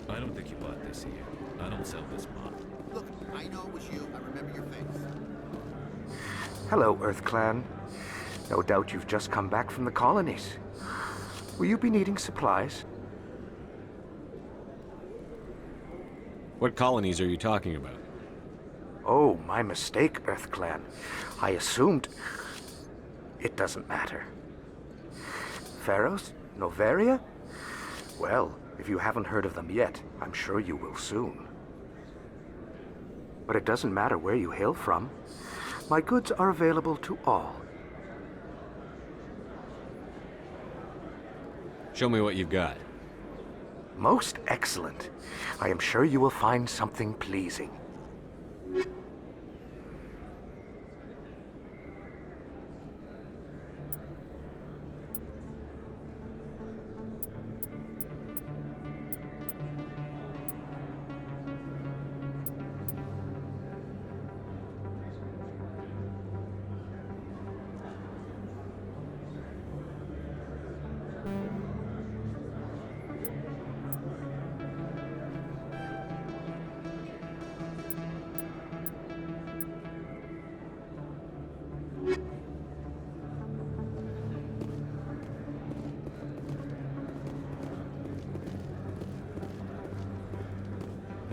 I don't think you bought this here. I don't sell this pot. Look, I know it was you. I remember your face. Hello, Earth Clan. No doubt you've just come back from the colonies. Will you be needing supplies? What colonies are you talking about? Oh, my mistake, Earth Clan. I assumed... It doesn't matter. Pharaohs? Novaria? Well, if you haven't heard of them yet, I'm sure you will soon. But it doesn't matter where you hail from. My goods are available to all. Show me what you've got. Most excellent. I am sure you will find something pleasing.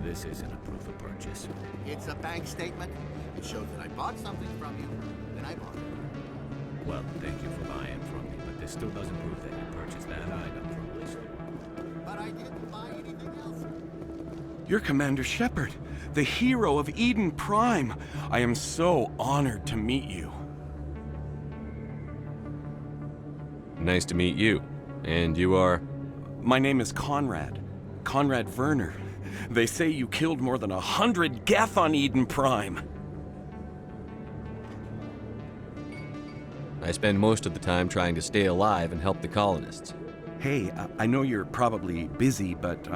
This isn't a proof of purchase. It's a bank statement. It shows that I bought something from you, then I bought it. Well, thank you for buying from me, but this still doesn't prove that you purchased that item from Lister. But I didn't buy anything else. You're Commander Shepard, the hero of Eden Prime. I am so honored to meet you. Nice to meet you. And you are? My name is Conrad. Conrad Werner. They say you killed more than 100 Geth on Eden Prime. I spend most of the time trying to stay alive and help the colonists. Hey, I know you're probably busy, but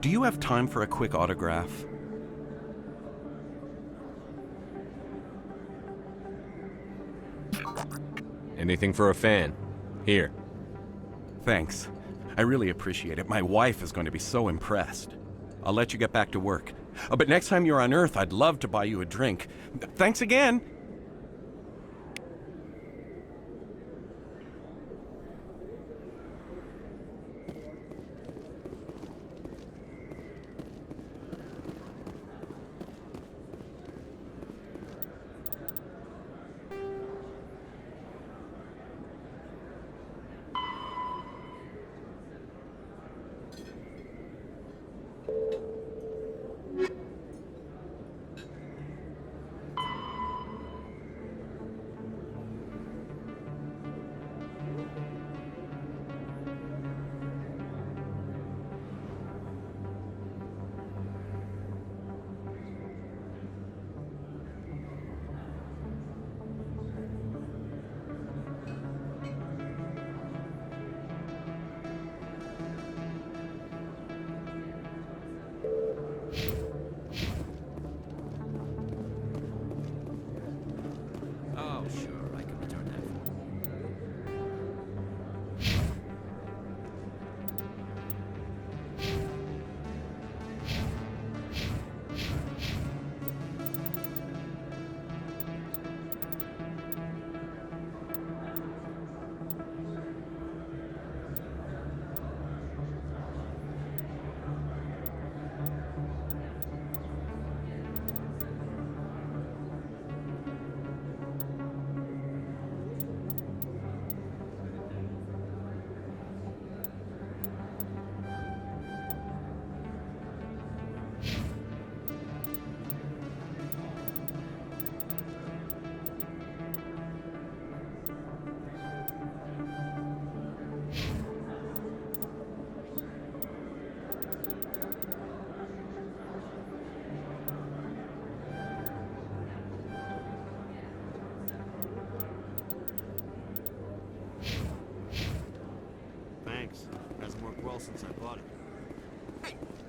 do you have time for a quick autograph? Anything for a fan. Here. Thanks. I really appreciate it. My wife is going to be so impressed. I'll let you get back to work. But next time you're on Earth, I'd love to buy you a drink. Thanks again!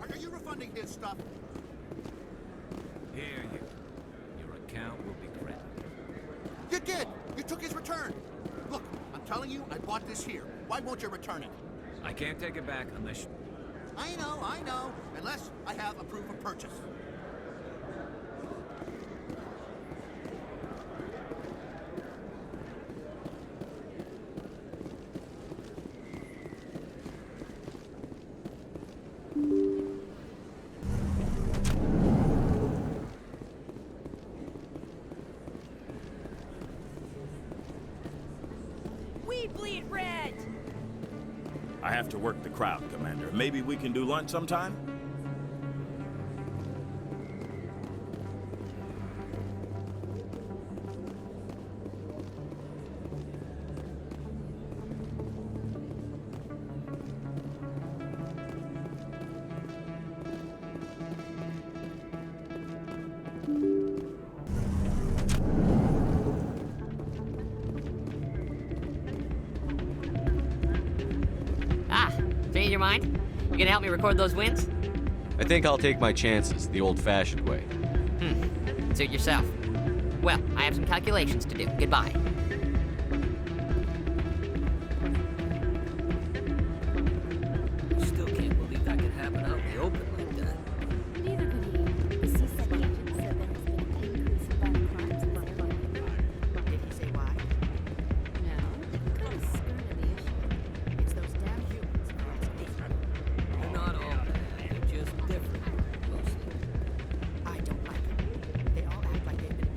Are you refunding his stuff? Here you go. Your account will be credited. You did! You took his return! Look, I'm telling you, I bought this here. Why won't you return it? I can't take it back unless... I know. Unless I have a proof of purchase. We bleed red! I have to work the crowd, Commander. Maybe we can do lunch sometime? Change your mind? You gonna help me record those wins? I think I'll take my chances the old-fashioned way. Suit yourself. Well, I have some calculations to do. Goodbye. Still can't believe that could happen out in the open like that. Neither could he. The CSEC agent said there has been an increase in violent crimes in their line. Did he say why? No, he kind of skirted the issue. It's those damn humans. They're not all bad. They're just different, mostly. I don't like them. They all act like they've been...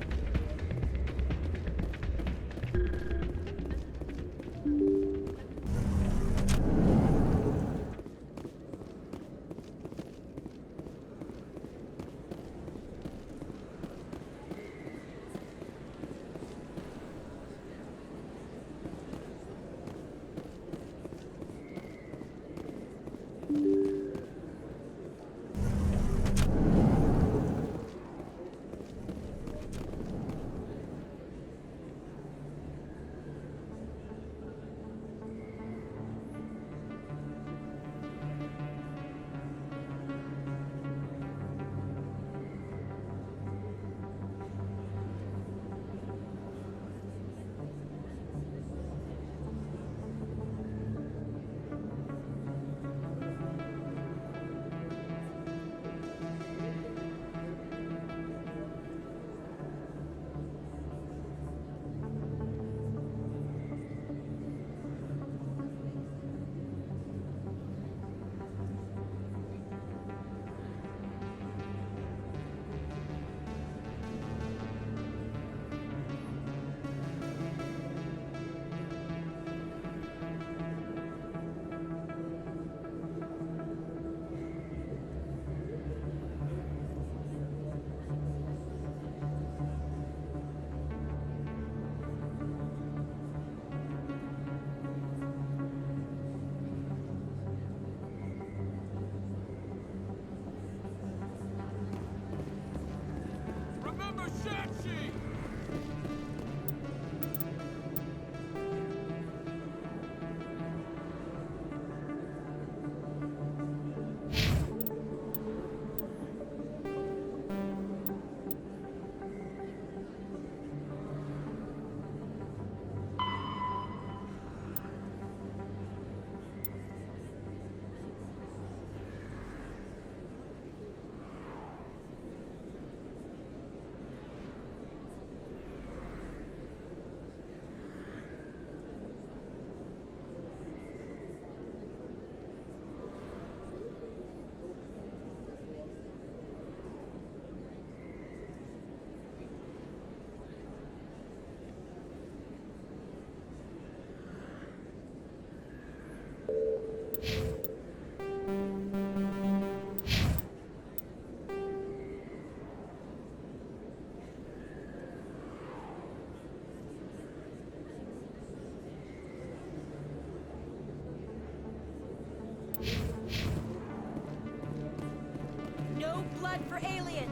No blood for aliens!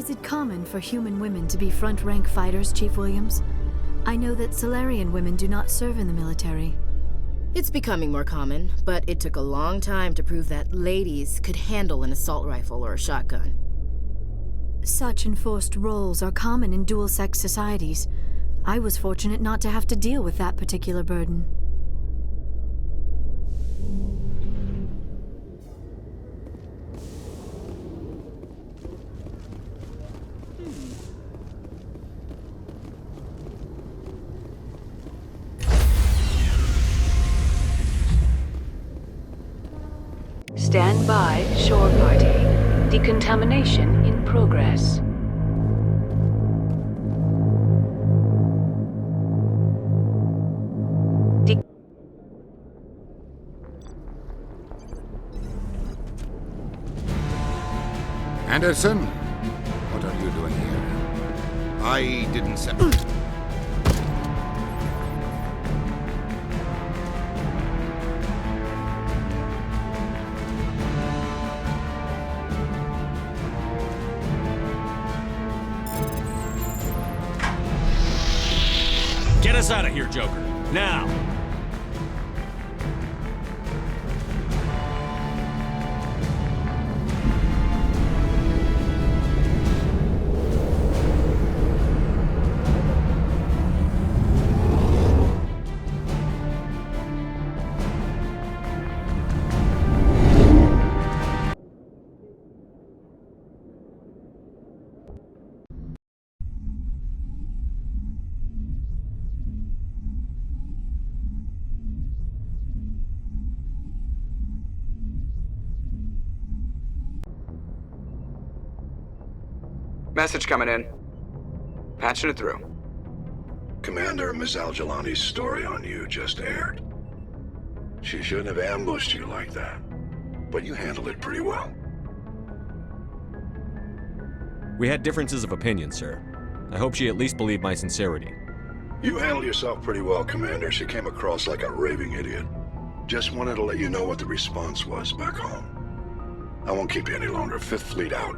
Is it common for human women to be front-rank fighters, Chief Williams? I know that Solarian women do not serve in the military. It's becoming more common, but it took a long time to prove that ladies could handle an assault rifle or a shotgun. Such enforced roles are common in dual-sex societies. I was fortunate not to have to deal with that particular burden. Stand by, shore party. Decontamination in progress. Anderson, what are you doing here? I didn't say... Get us out of here, Joker. Now! Message coming in. Patching it through. Commander, Ms. Al-Jalani's story on you just aired. She shouldn't have ambushed you like that, but you handled it pretty well. We had differences of opinion, sir. I hope she at least believed my sincerity. You handled yourself pretty well, Commander. She came across like a raving idiot. Just wanted to let you know what the response was back home. I won't keep you any longer. Fifth Fleet out.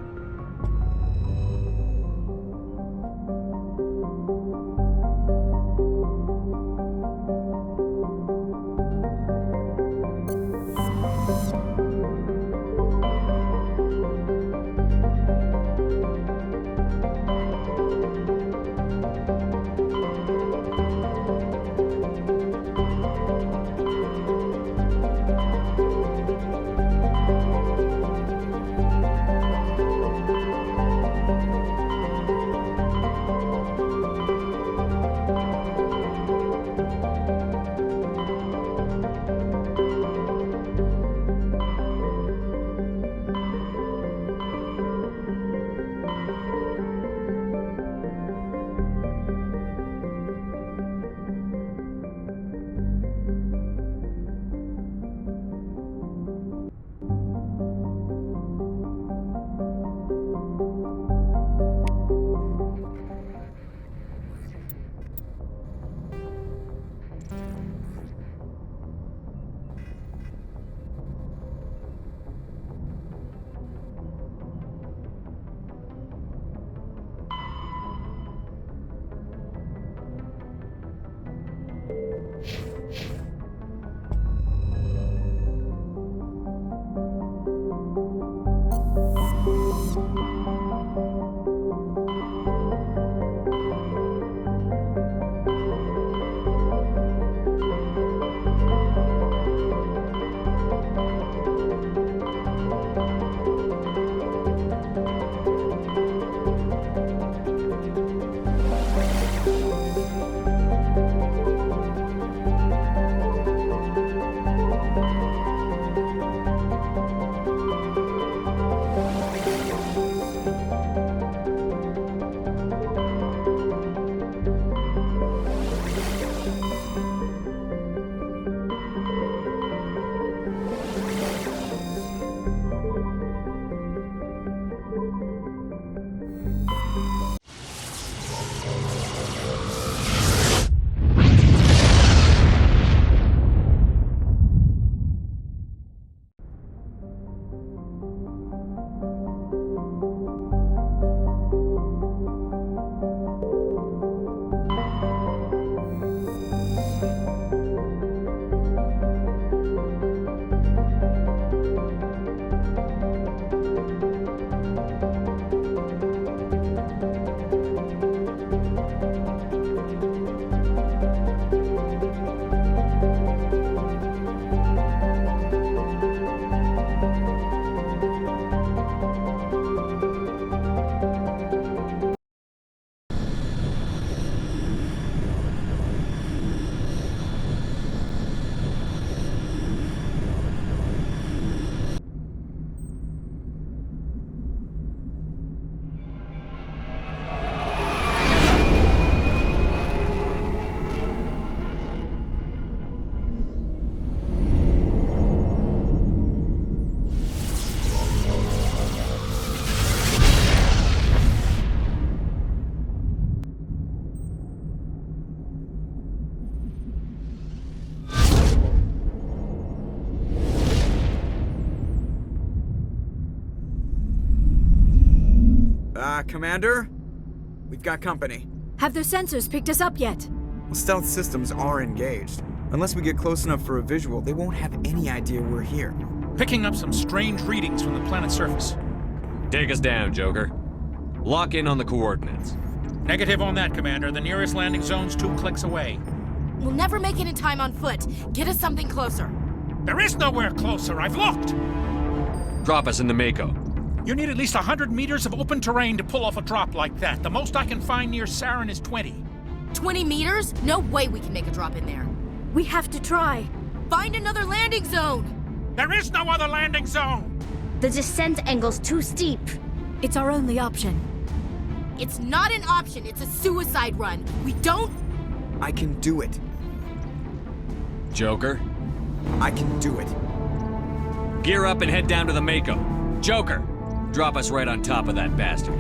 Commander? We've got company. Have their sensors picked us up yet? Well, stealth systems are engaged. Unless we get close enough for a visual, they won't have any idea we're here. Picking up some strange readings from the planet's surface. Take us down, Joker. Lock in on the coordinates. Negative on that, Commander. The nearest landing zone's 2 clicks away. We'll never make it in time on foot. Get us something closer. There is nowhere closer. I've looked. Drop us in the Mako. You need at least 100 meters of open terrain to pull off a drop like that. The most I can find near Saren is 20. 20 meters? No way we can make a drop in there. We have to try. Find another landing zone! There is no other landing zone! The descent angle's too steep. It's our only option. It's not an option, it's a suicide run. We don't... I can do it. Joker? I can do it. Gear up and head down to the Mako. Joker, drop us right on top of that bastard.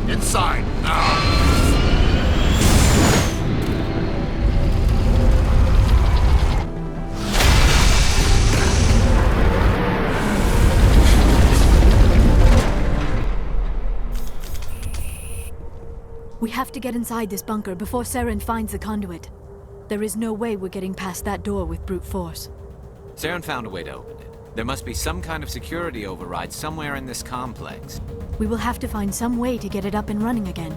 Inside, now! We have to get inside this bunker before Saren finds the conduit. There is no way we're getting past that door with brute force. Saren found a way to open it. There must be some kind of security override somewhere in this complex. We will have to find some way to get it up and running again.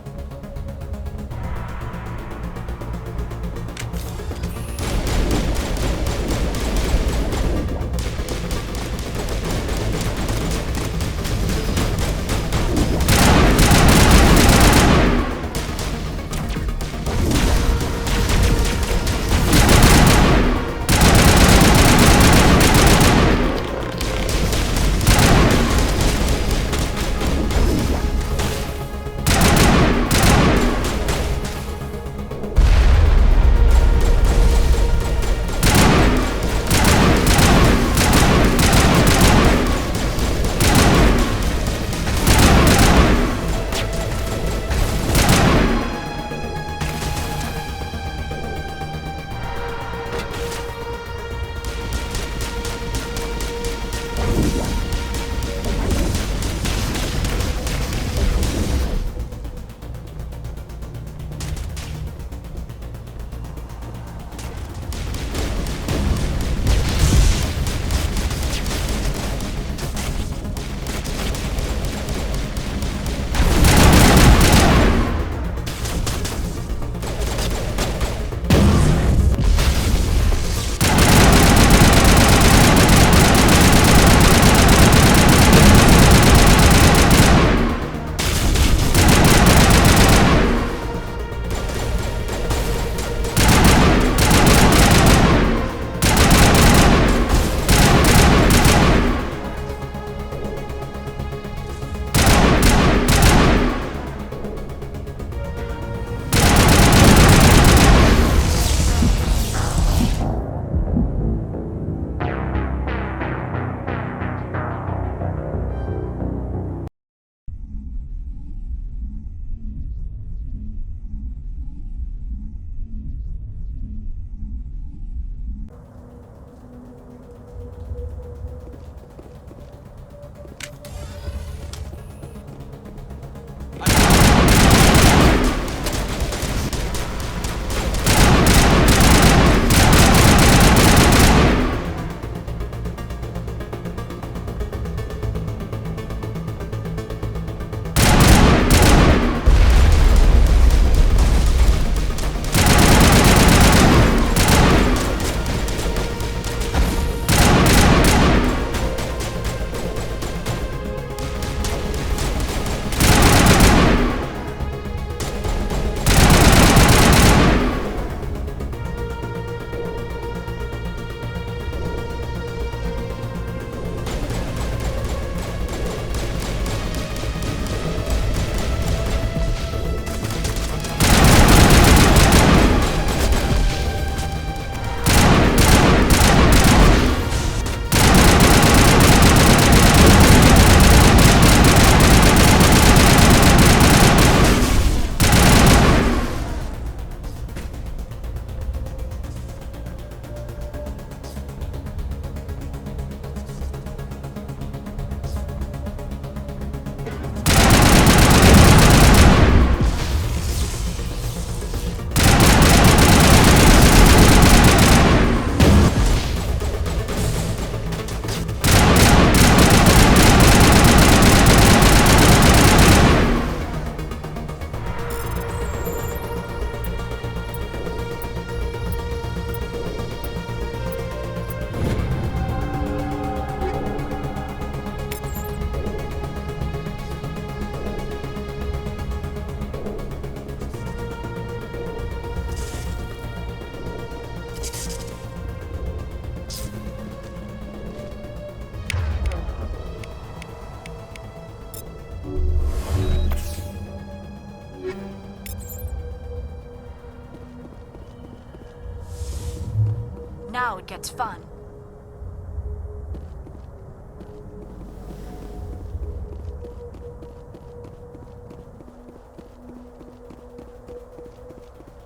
That's fun.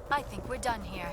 I think we're done here.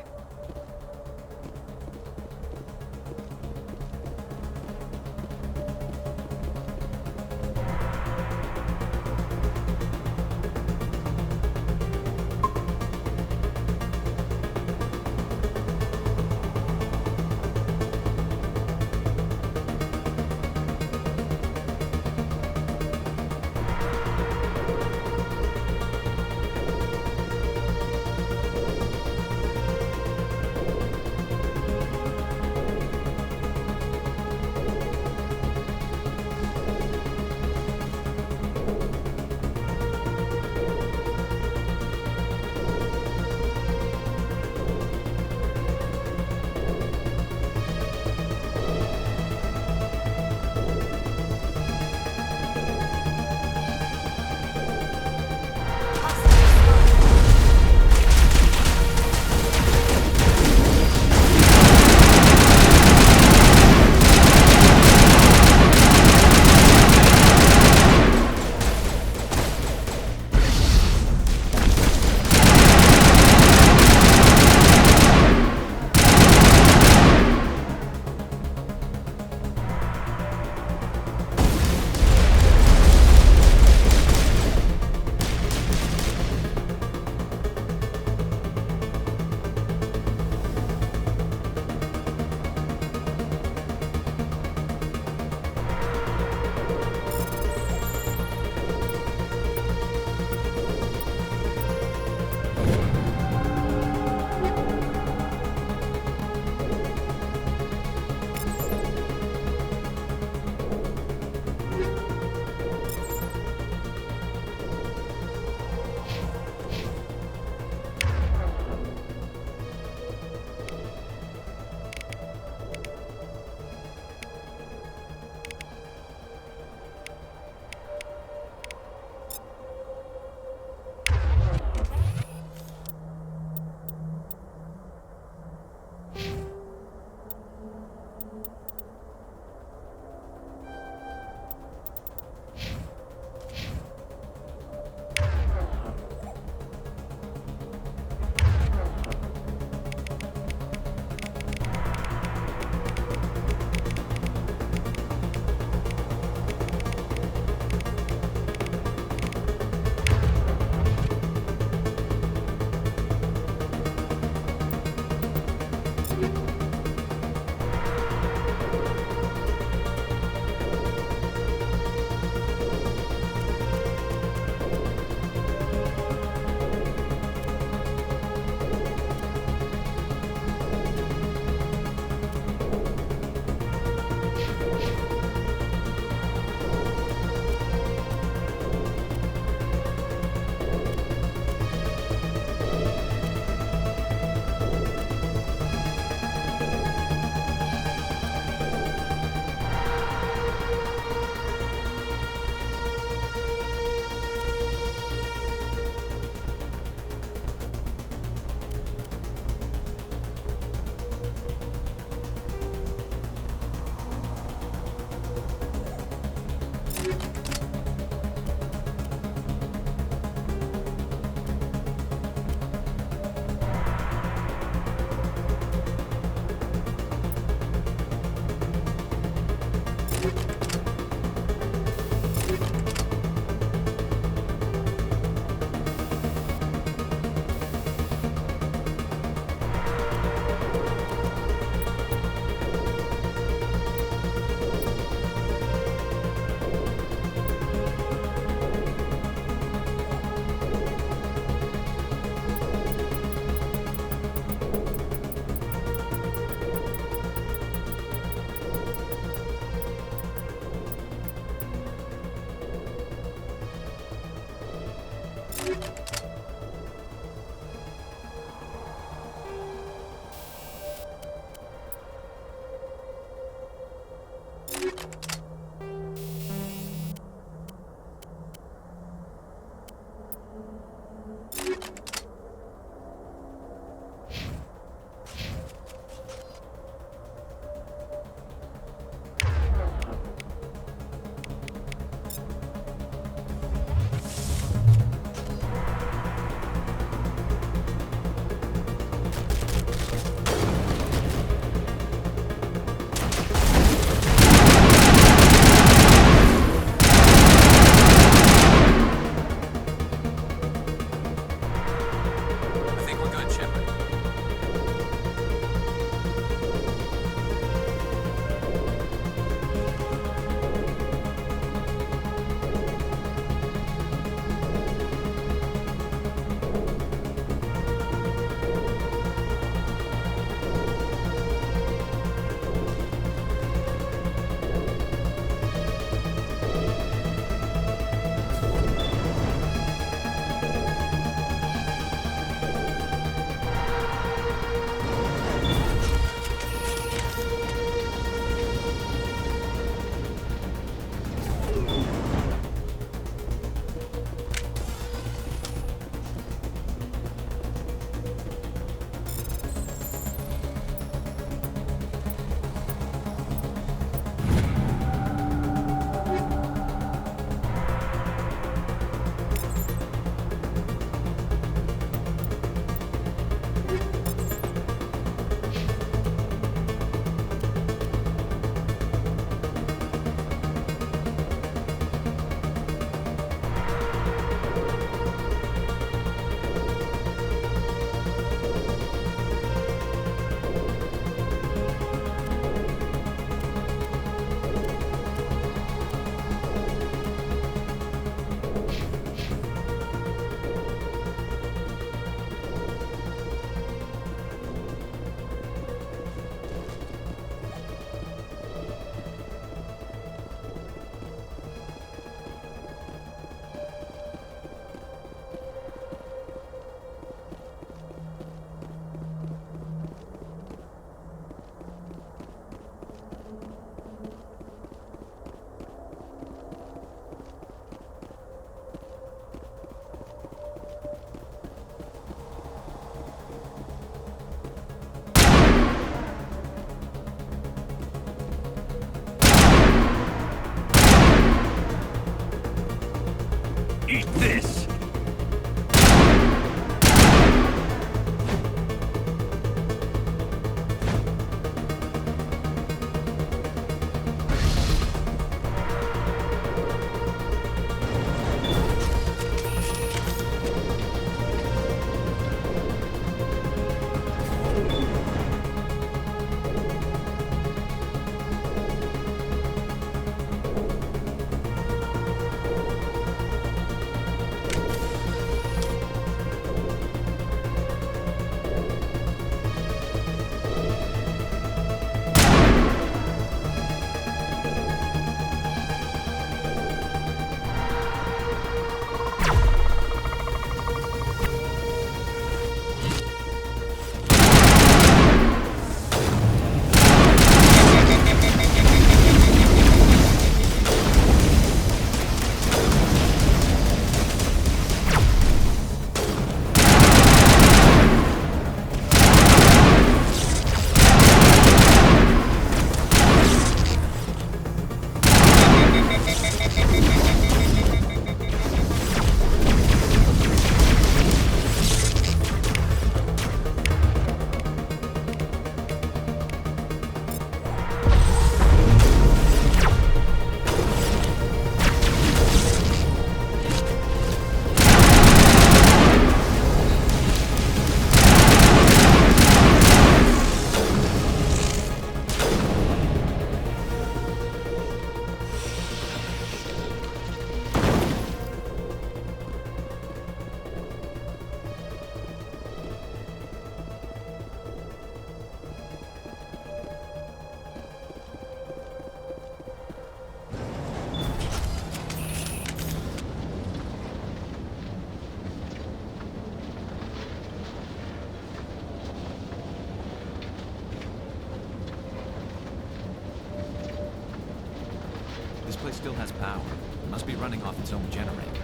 This place still has power. It must be running off its own generator.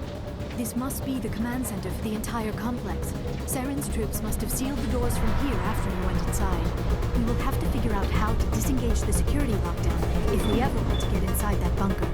This must be the command center for the entire complex. Saren's troops must have sealed the doors from here after we went inside. We will have to figure out how to disengage the security lockdown if we ever want to get inside that bunker.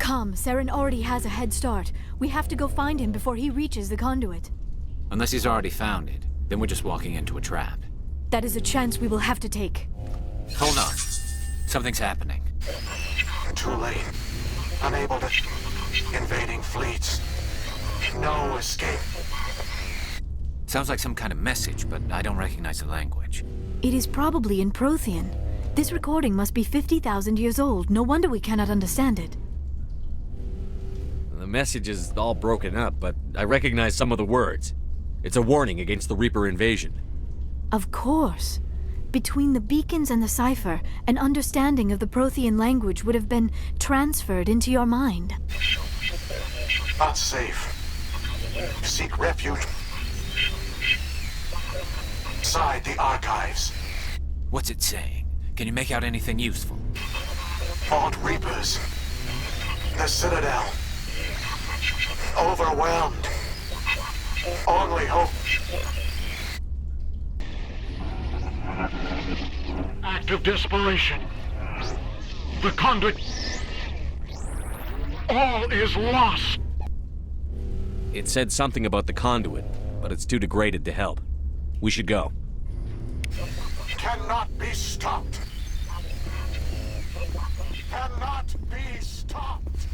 Come, Saren already has a head start. We have to go find him before he reaches the conduit. Unless he's already found it, then we're just walking into a trap. That is a chance we will have to take. Hold on. Something's happening. Too late. Unable to... Invading fleets. No escape. Sounds like some kind of message, but I don't recognize the language. It is probably in Prothean. This recording must be 50,000 years old. No wonder we cannot understand it. The message is all broken up, but I recognize some of the words. It's a warning against the Reaper invasion. Of course. Between the beacons and the cipher, an understanding of the Prothean language would have been transferred into your mind. Not safe. Seek refuge inside the archives. What's it saying? Can you make out anything useful? Fought Reapers. The Citadel. Overwhelmed. Only hope. Act of desperation. The Conduit. All is lost. It said something about the Conduit, but it's too degraded to help. We should go. Cannot be stopped. Cannot be stopped.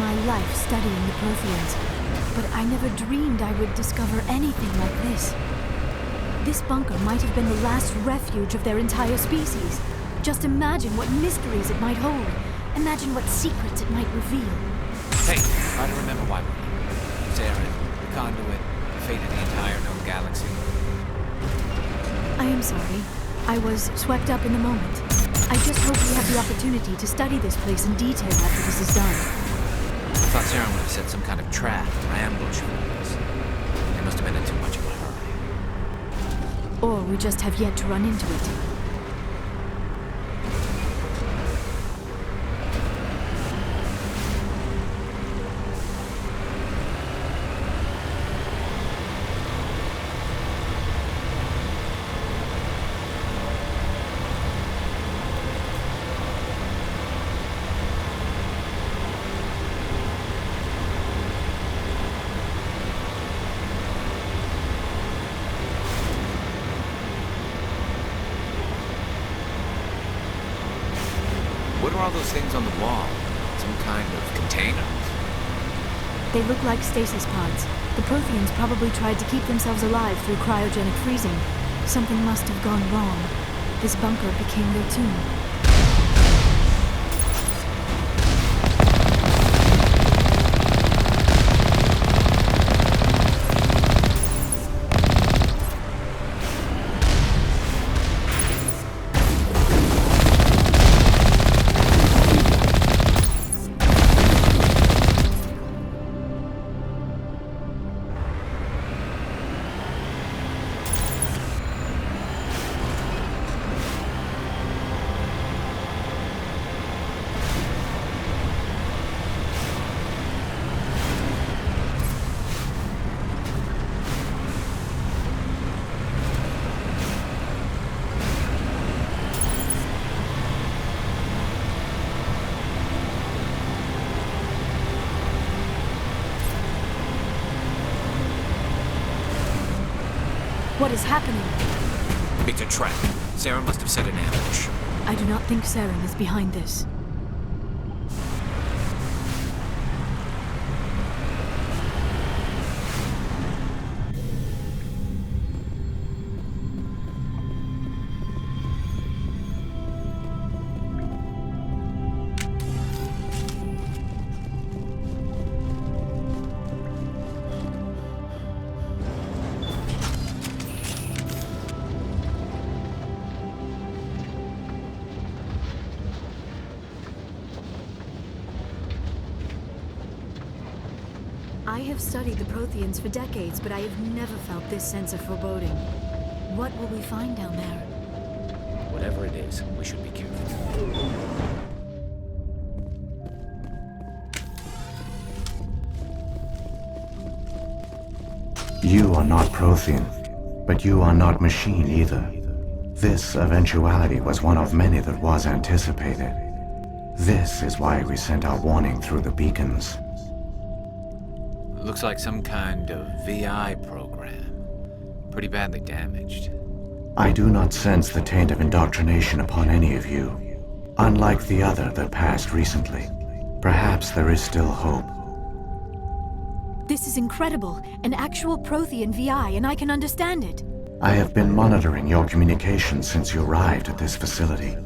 my life studying the Protheans, but I never dreamed I would discover anything like this. This bunker might have been the last refuge of their entire species. Just imagine what mysteries it might hold. Imagine what secrets it might reveal. Hey, try to remember why we're here. Saren, the Conduit, the fate of the entire known galaxy. I am sorry. I was swept up in the moment. I just hope we have the opportunity to study this place in detail after this is done. I thought Saren would have set some kind of trap or ambush for us. They must have been in too much of a hurry. Or we just have yet to run into it. What are all those things on the wall? Some kind of containers? They look like stasis pods. The Protheans probably tried to keep themselves alive through cryogenic freezing. Something must have gone wrong. This bunker became their tomb. What is happening? It's a trap. Saren must have set an ambush. I do not think Saren is behind this. I have studied the Protheans for decades, but I have never felt this sense of foreboding. What will we find down there? Whatever it is, we should be careful. You are not Prothean, but you are not machine either. This eventuality was one of many that was anticipated. This is why we sent our warning through the beacons. Looks like some kind of VI program. Pretty badly damaged. I do not sense the taint of indoctrination upon any of you. Unlike the other that passed recently. Perhaps there is still hope. This is incredible. An actual Prothean VI, and I can understand it. I have been monitoring your communications since you arrived at this facility.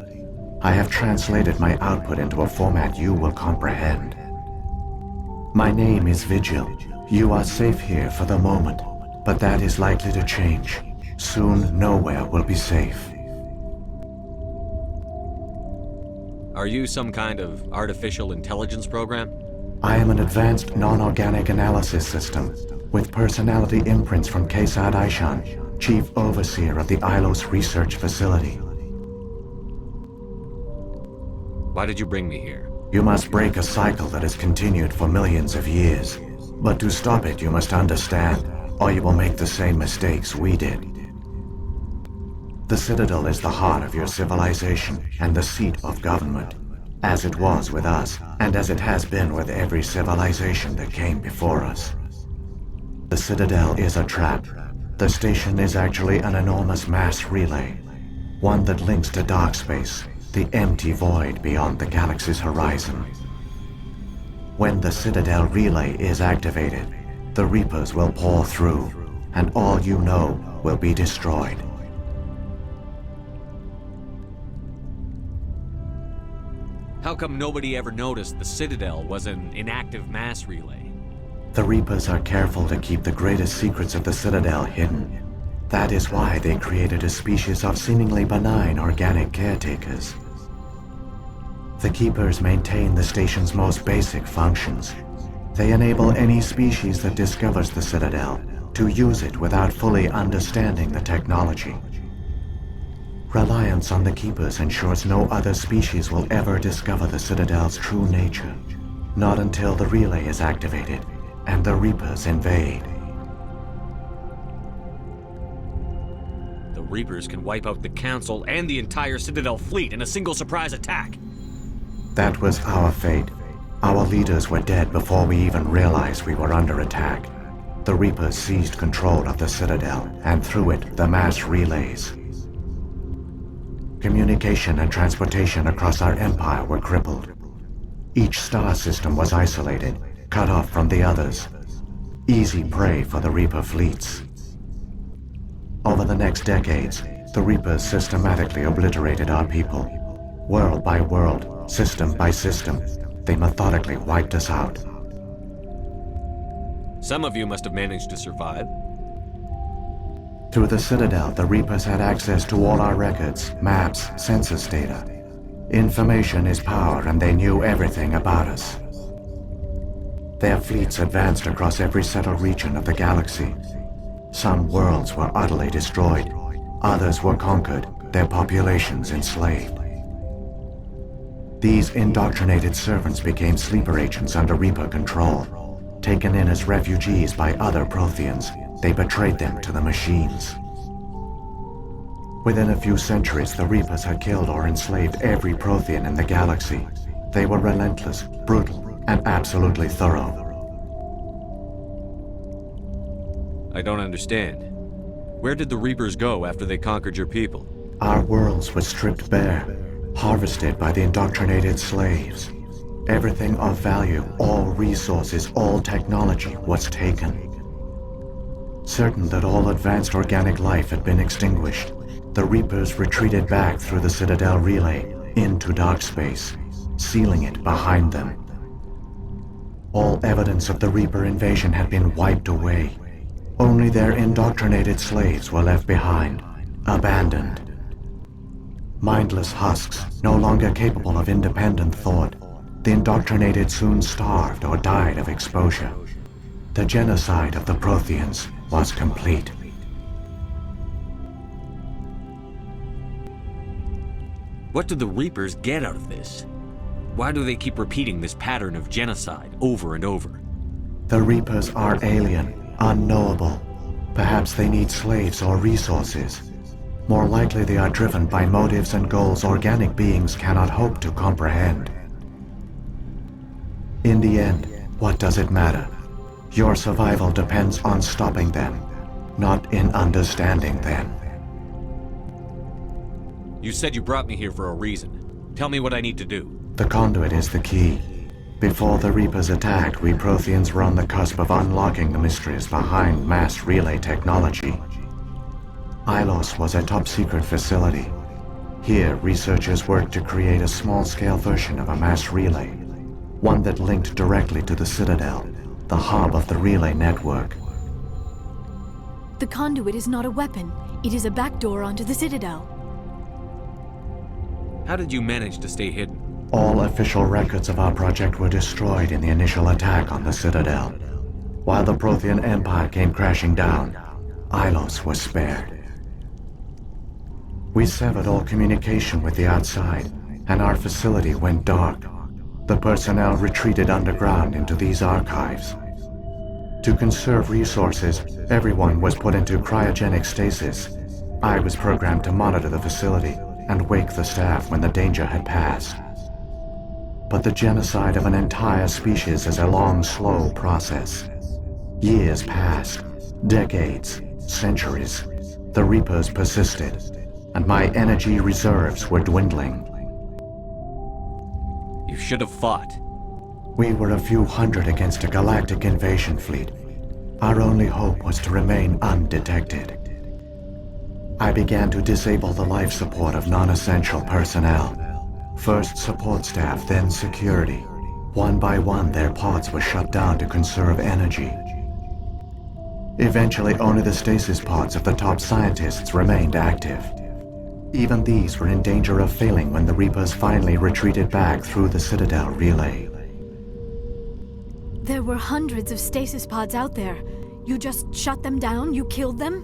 I have translated my output into a format you will comprehend. My name is Vigil. You are safe here for the moment, but that is likely to change. Soon, nowhere will be safe. Are you some kind of artificial intelligence program? I am an advanced non-organic analysis system, with personality imprints from Kesad Aishan, Chief Overseer of the Ilos Research Facility. Why did you bring me here? You must break a cycle that has continued for millions of years. But to stop it, you must understand, or you will make the same mistakes we did. The Citadel is the heart of your civilization and the seat of government, as it was with us, and as it has been with every civilization that came before us. The Citadel is a trap. The station is actually an enormous mass relay, one that links to dark space, the empty void beyond the galaxy's horizon. When the Citadel relay is activated, the Reapers will pour through, and all you know will be destroyed. How come nobody ever noticed the Citadel was an inactive mass relay? The Reapers are careful to keep the greatest secrets of the Citadel hidden. That is why they created a species of seemingly benign organic caretakers. The Keepers maintain the station's most basic functions. They enable any species that discovers the Citadel to use it without fully understanding the technology. Reliance on the Keepers ensures no other species will ever discover the Citadel's true nature. Not until the relay is activated and the Reapers invade. The Reapers can wipe out the Council and the entire Citadel fleet in a single surprise attack. That was our fate. Our leaders were dead before we even realized we were under attack. The Reapers seized control of the Citadel, and through it, the mass relays. Communication and transportation across our empire were crippled. Each star system was isolated, cut off from the others. Easy prey for the Reaper fleets. Over the next decades, the Reapers systematically obliterated our people. World by world, system by system, they methodically wiped us out. Some of you must have managed to survive. Through the Citadel, the Reapers had access to all our records, maps, census data. Information is power, and they knew everything about us. Their fleets advanced across every settled region of the galaxy. Some worlds were utterly destroyed. Others were conquered, their populations enslaved. These indoctrinated servants became sleeper agents under Reaper control. Taken in as refugees by other Protheans, they betrayed them to the machines. Within a few centuries, the Reapers had killed or enslaved every Prothean in the galaxy. They were relentless, brutal, and absolutely thorough. I don't understand. Where did the Reapers go after they conquered your people? Our worlds were stripped bare, harvested by the indoctrinated slaves. Everything of value, all resources, all technology was taken. Certain that all advanced organic life had been extinguished, the Reapers retreated back through the Citadel relay into dark space, sealing it behind them. All evidence of the Reaper invasion had been wiped away. Only their indoctrinated slaves were left behind, abandoned. Mindless husks, no longer capable of independent thought, the indoctrinated soon starved or died of exposure. The genocide of the Protheans was complete. What do the Reapers get out of this? Why do they keep repeating this pattern of genocide over and over? The Reapers are alien, unknowable. Perhaps they need slaves or resources. More likely they are driven by motives and goals organic beings cannot hope to comprehend. In the end, what does it matter? Your survival depends on stopping them, not in understanding them. You said you brought me here for a reason. Tell me what I need to do. The Conduit is the key. Before the Reapers attacked, we Protheans were on the cusp of unlocking the mysteries behind mass relay technology. Ilos was a top-secret facility. Here, researchers worked to create a small-scale version of a mass relay, one that linked directly to the Citadel, the hub of the relay network. The Conduit is not a weapon. It is a backdoor onto the Citadel. How did you manage to stay hidden? All official records of our project were destroyed in the initial attack on the Citadel. While the Prothean Empire came crashing down, Ilos was spared. We severed all communication with the outside, and our facility went dark. The personnel retreated underground into these archives. To conserve resources, everyone was put into cryogenic stasis. I was programmed to monitor the facility and wake the staff when the danger had passed. But the genocide of an entire species is a long, slow process. Years passed, decades, centuries. The Reapers persisted, and my energy reserves were dwindling. You should have fought. We were a few hundred against a galactic invasion fleet. Our only hope was to remain undetected. I began to disable the life support of non-essential personnel. First support staff, then security. One by one, their pods were shut down to conserve energy. Eventually, only the stasis pods of the top scientists remained active. Even these were in danger of failing when the Reapers finally retreated back through the Citadel relay. There were hundreds of stasis pods out there. You just shut them down? You killed them?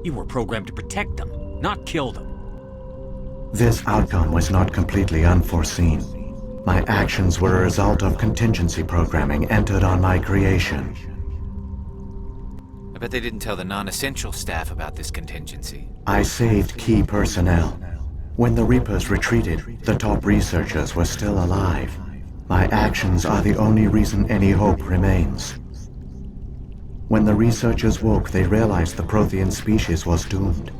You were programmed to protect them, not kill them. This outcome was not completely unforeseen. My actions were a result of contingency programming entered on my creation. I bet they didn't tell the non-essential staff about this contingency. I saved key personnel. When the Reapers retreated, the top researchers were still alive. My actions are the only reason any hope remains. When the researchers woke, they realized the Prothean species was doomed.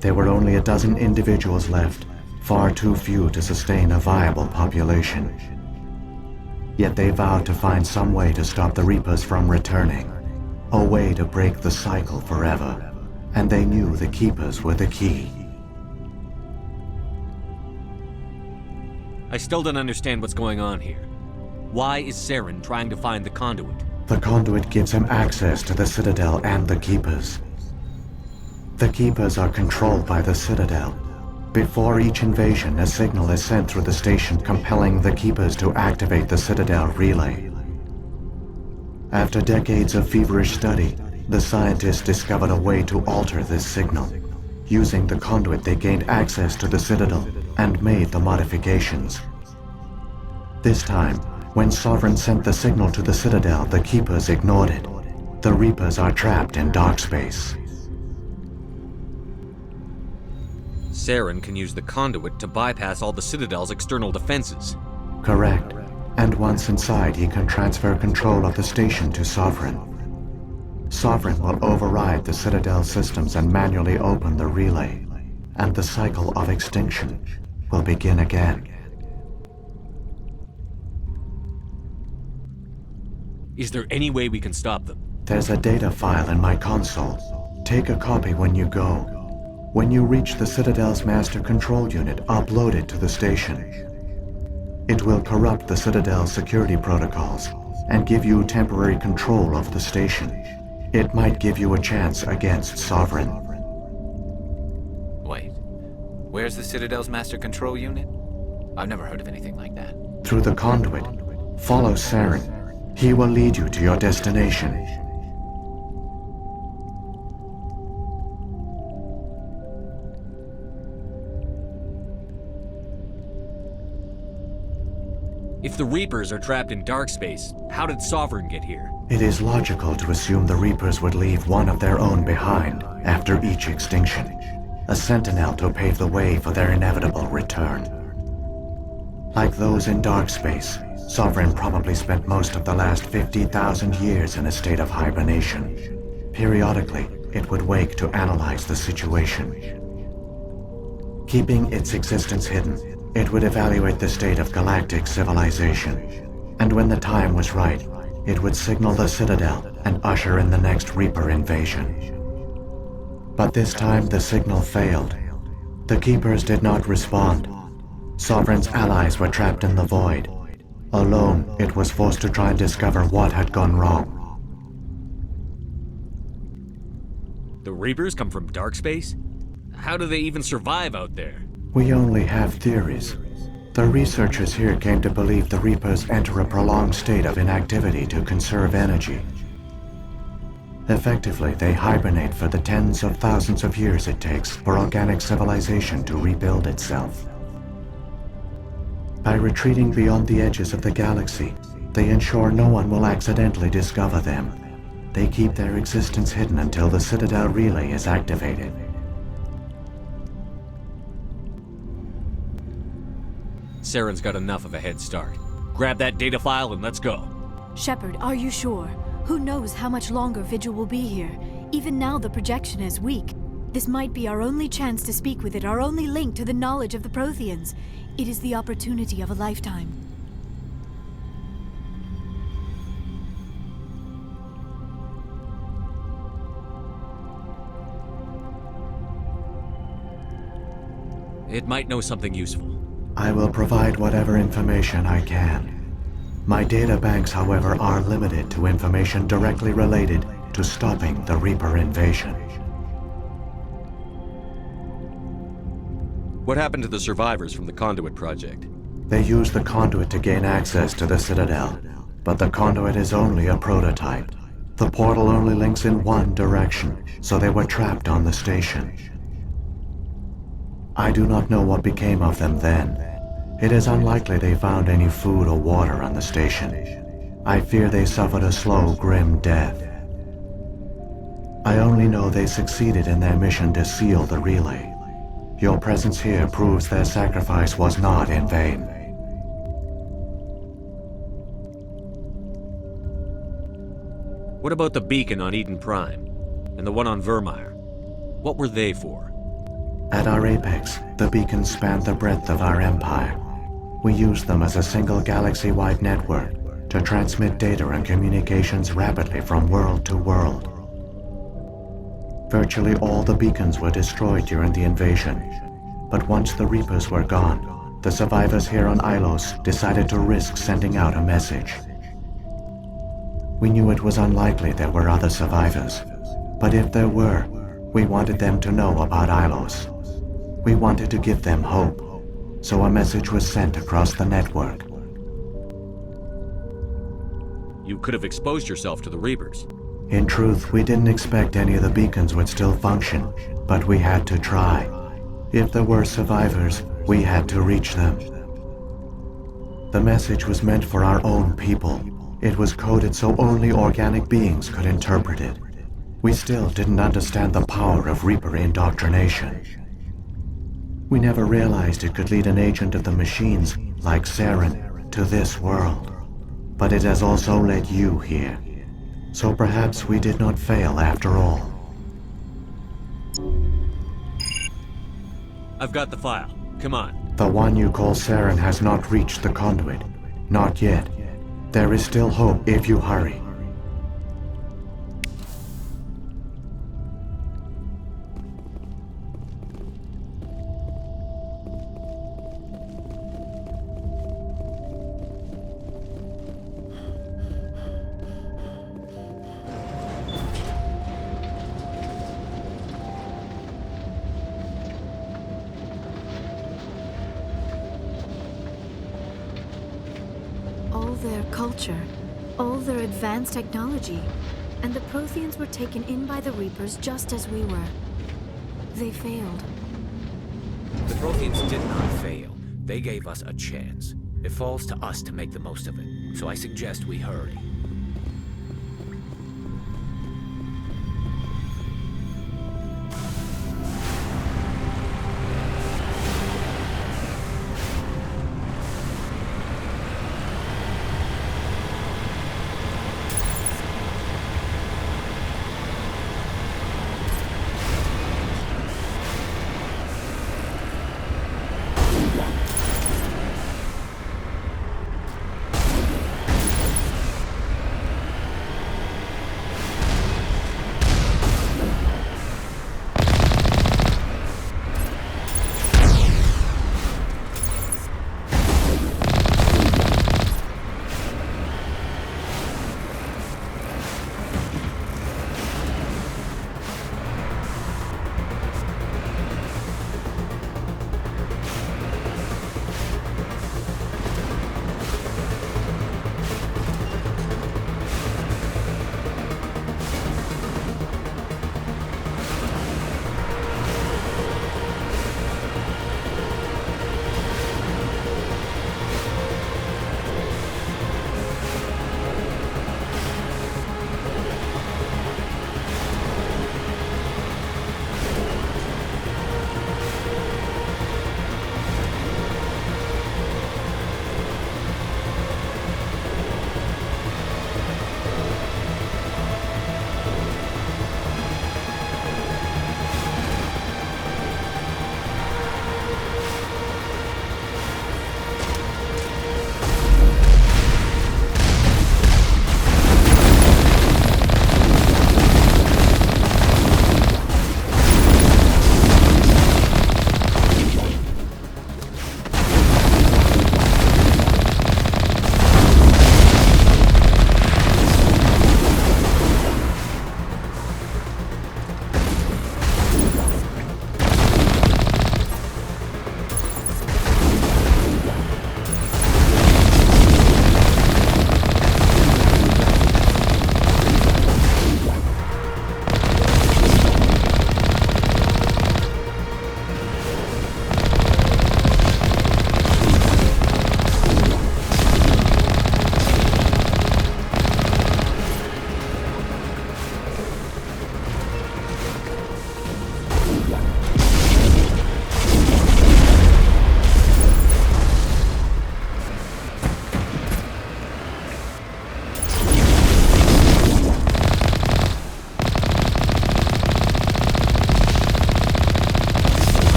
There were only a dozen individuals left, far too few to sustain a viable population. Yet they vowed to find some way to stop the Reapers from returning, a way to break the cycle forever, and they knew the Keepers were the key. I still don't understand what's going on here. Why is Saren trying to find the Conduit? The Conduit gives him access to the Citadel and the Keepers. The Keepers are controlled by the Citadel. Before each invasion, a signal is sent through the station compelling the Keepers to activate the Citadel relay. After decades of feverish study, the scientists discovered a way to alter this signal. Using the Conduit, they gained access to the Citadel and made the modifications. This time, when Sovereign sent the signal to the Citadel, the Keepers ignored it. The Reapers are trapped in dark space. Saren can use the Conduit to bypass all the Citadel's external defenses. Correct. And once inside, he can transfer control of the station to Sovereign. Sovereign will override the Citadel systems and manually open the relay, and the cycle of extinction will begin again. Is there any way we can stop them? There's a data file in my console. Take a copy when you go. When you reach the Citadel's master control unit, upload it to the station. It will corrupt the Citadel's security protocols and give you temporary control of the station. It might give you a chance against Sovereign. Wait, where's the Citadel's master control unit? I've never heard of anything like that. Through the Conduit, follow Saren. He will lead you to your destination. If the Reapers are trapped in dark space, how did Sovereign get here? It is logical to assume the Reapers would leave one of their own behind after each extinction, a sentinel to pave the way for their inevitable return. Like those in dark space, Sovereign probably spent most of the last 50,000 years in a state of hibernation. Periodically, it would wake to analyze the situation. Keeping its existence hidden, it would evaluate the state of galactic civilization. And when the time was right, it would signal the Citadel and usher in the next Reaper invasion. But this time the signal failed. The Keepers did not respond. Sovereign's allies were trapped in the void. Alone, it was forced to try and discover what had gone wrong. The Reapers come from dark space? How do they even survive out there? We only have theories. The researchers here came to believe the Reapers enter a prolonged state of inactivity to conserve energy. Effectively, they hibernate for the tens of thousands of years it takes for organic civilization to rebuild itself. By retreating beyond the edges of the galaxy, they ensure no one will accidentally discover them. They keep their existence hidden until the Citadel relay is activated. Saren's got enough of a head start. Grab that data file and let's go. Shepard, are you sure? Who knows how much longer Vigil will be here? Even now the projection is weak. This might be our only chance to speak with it, our only link to the knowledge of the Protheans. It is the opportunity of a lifetime. It might know something useful. I will provide whatever information I can. My data banks, however, are limited to information directly related to stopping the Reaper invasion. What happened to the survivors from the Conduit project? They used the Conduit to gain access to the Citadel, but the Conduit is only a prototype. The portal only links in one direction, so they were trapped on the station. I do not know what became of them then. It is unlikely they found any food or water on the station. I fear they suffered a slow, grim death. I only know they succeeded in their mission to seal the relay. Your presence here proves their sacrifice was not in vain. What about the beacon on Eden Prime? And the one on Vermeer? What were they for? At our apex, the beacons spanned the breadth of our empire. We used them as a single galaxy-wide network to transmit data and communications rapidly from world to world. Virtually all the beacons were destroyed during the invasion, but once the Reapers were gone, the survivors here on Ilos decided to risk sending out a message. We knew it was unlikely there were other survivors, but if there were, we wanted them to know about Ilos. We wanted to give them hope, so a message was sent across the network. You could have exposed yourself to the Reapers. In truth, we didn't expect any of the beacons would still function, but we had to try. If there were survivors, we had to reach them. The message was meant for our own people. It was coded so only organic beings could interpret it. We still didn't understand the power of Reaper indoctrination. We never realized it could lead an agent of the machines, like Saren, to this world. But it has also led you here. So perhaps we did not fail after all. I've got the file. Come on. The one you call Saren has not reached the Conduit. Not yet. There is still hope if you hurry. All their culture, all their advanced technology, and the Protheans were taken in by the Reapers just as we were. They failed. The Protheans did not fail. They gave us a chance. It falls to us to make the most of it, so I suggest we hurry.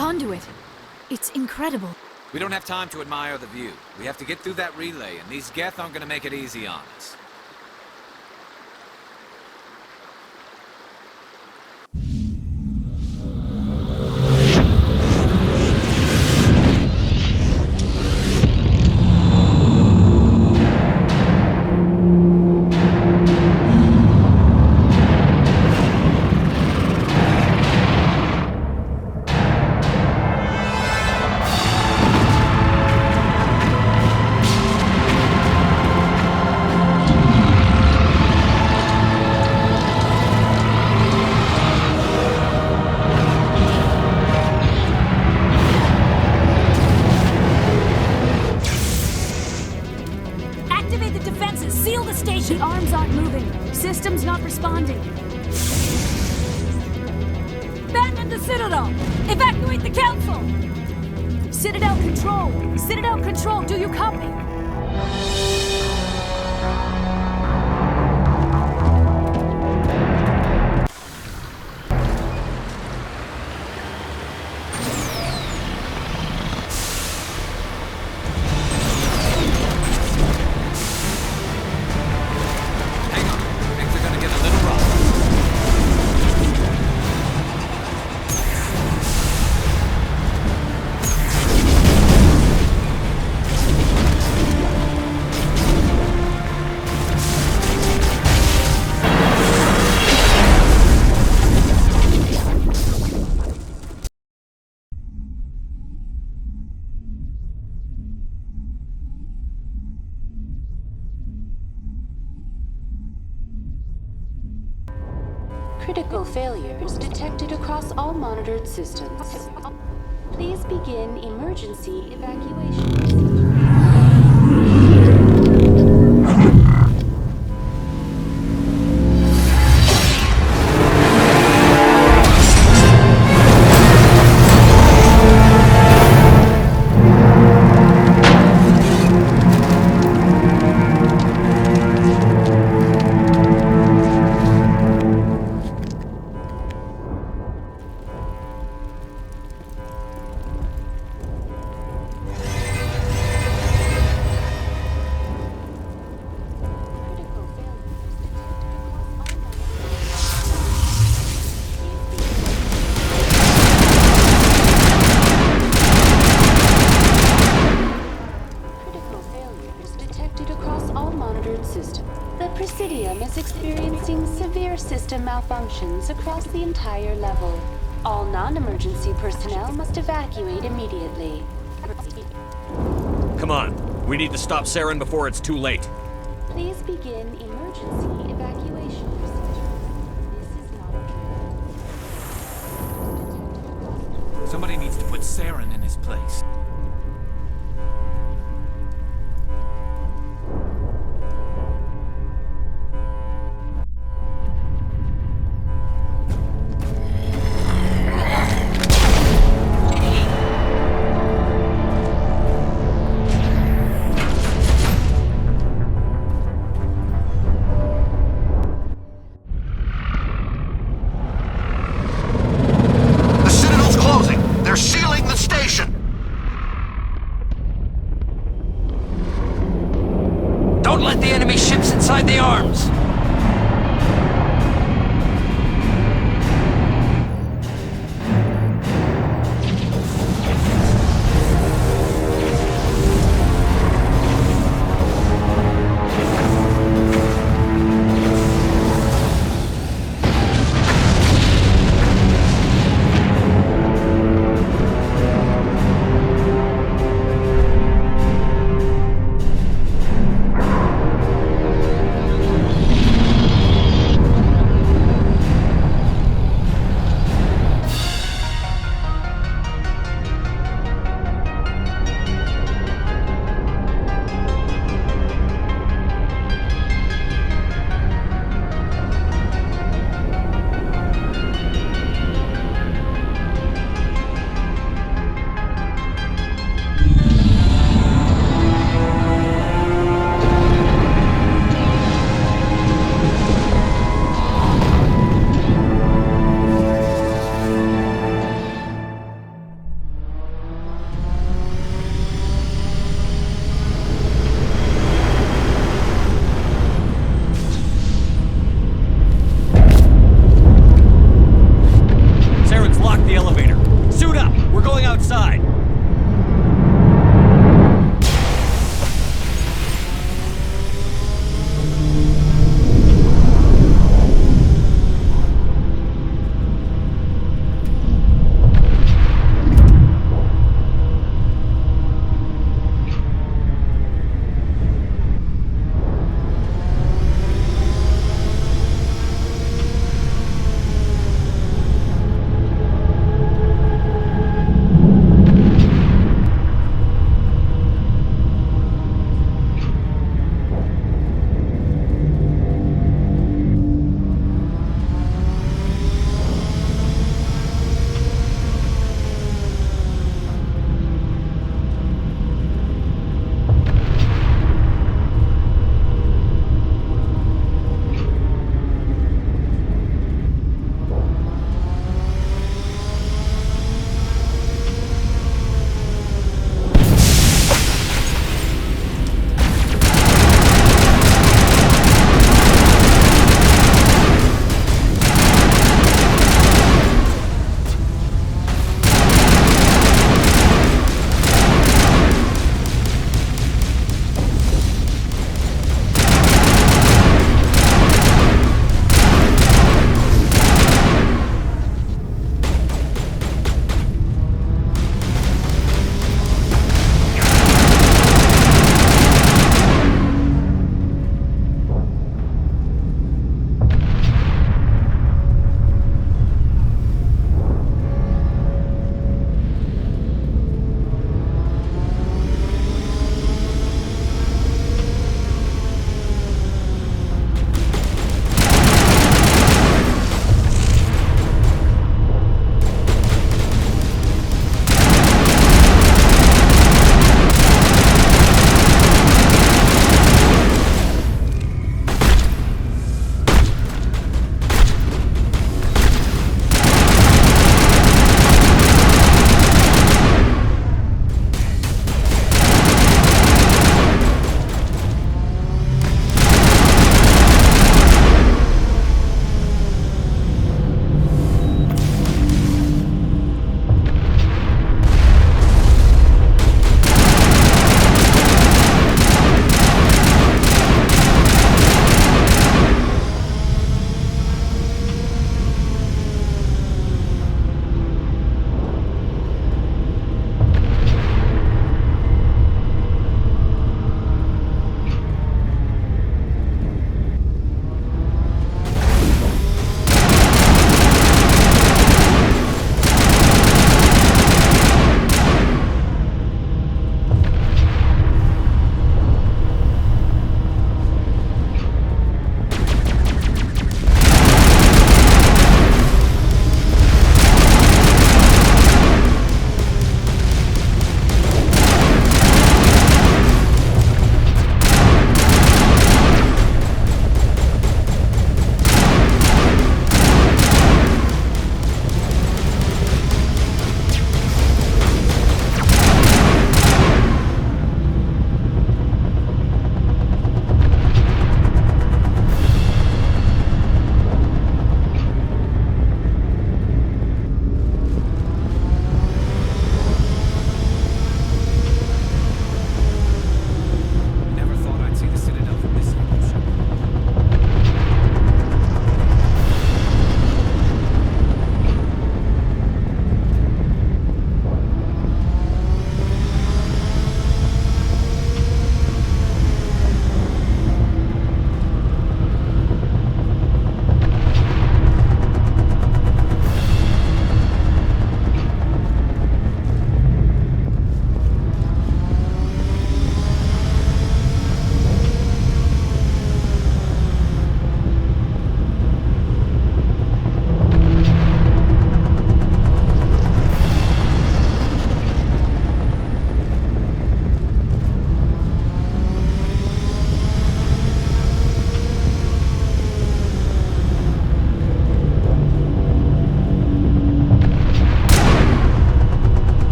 Conduit. It's incredible. We don't have time to admire the view. We have to get through that relay, and these Geth aren't gonna make it easy on us. Activate the defenses! Seal the station! The arms aren't moving. Systems not responding. Abandon the Citadel! Evacuate the Council! Citadel Control! Citadel Control, do you copy? Critical failures detected across all monitored systems. Please begin emergency evacuation. Malfunctions across the entire level. All non-emergency personnel must evacuate immediately. Come on, we need to stop Saren before it's too late. Please begin emergency evacuation procedure. This is not a drill. Somebody needs to put Saren in his place. Don't let the enemy ships inside the arms!